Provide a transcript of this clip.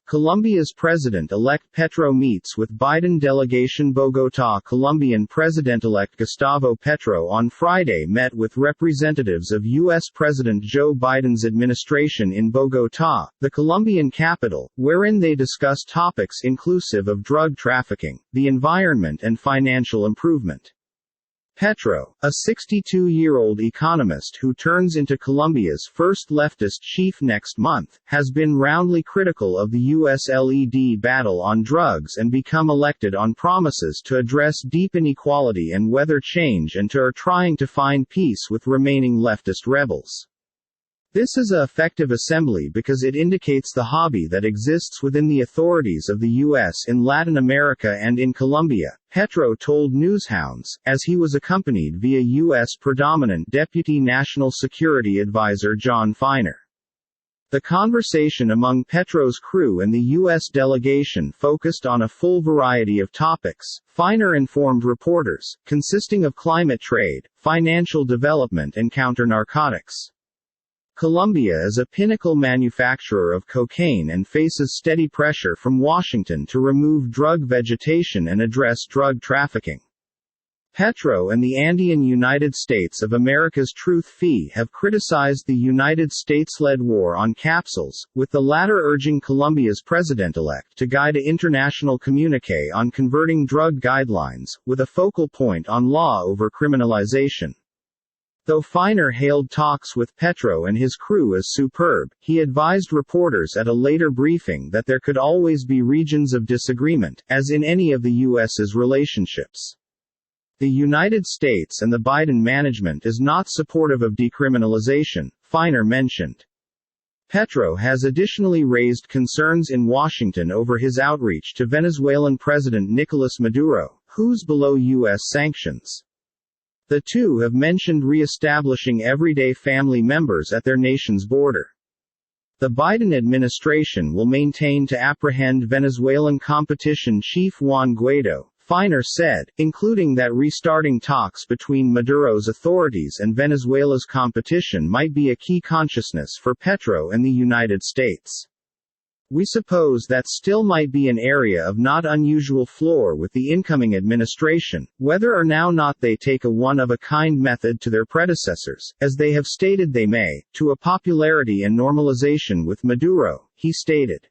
Colombia's President-elect Petro meets with Biden delegation. Bogotá. Colombian President-elect Gustavo Petro on Friday met with representatives of U.S. President Joe Biden's administration in Bogotá, the Colombian capital, wherein they discussed topics inclusive of drug trafficking, the environment and financial improvement. Petro, a 62-year-old economist who turns into Colombia's first leftist chief next month, has been roundly critical of the U.S. led battle on drugs and become elected on promises to address deep inequality and weather change and to are trying to find peace with remaining leftist rebels. This is an effective assembly because it indicates the hobby that exists within the authorities of the U.S. in Latin America and in Colombia, Petro told Newshounds, as he was accompanied via U.S. predominant Deputy National Security Advisor John Feiner. The conversation among Petro's crew and the U.S. delegation focused on a full variety of topics, Feiner informed reporters, consisting of climate trade, financial development and counter-narcotics. Colombia is a pinnacle manufacturer of cocaine and faces steady pressure from Washington to remove drug vegetation and address drug trafficking. Petro and the Andean United States of America's Truth Fee have criticized the United States-led war on capsules, with the latter urging Colombia's president-elect to guide an international communique on converting drug guidelines, with a focal point on law over criminalization. Though Feiner hailed talks with Petro and his crew as superb, he advised reporters at a later briefing that there could always be regions of disagreement, as in any of the U.S.'s relationships. The United States and the Biden management is not supportive of decriminalization, Feiner mentioned. Petro has additionally raised concerns in Washington over his outreach to Venezuelan President Nicolas Maduro, who's below U.S. sanctions. The two have mentioned re-establishing everyday family members at their nation's border. The Biden administration will maintain to apprehend Venezuelan competition chief Juan Guaido, Feiner said, including that restarting talks between Maduro's authorities and Venezuela's competition might be a key consciousness for Petro and the United States. We suppose that still might be an area of not unusual floor with the incoming administration, whether or not they take a one-of-a-kind method to their predecessors, as they have stated they may, to a popularity and normalization with Maduro, he stated.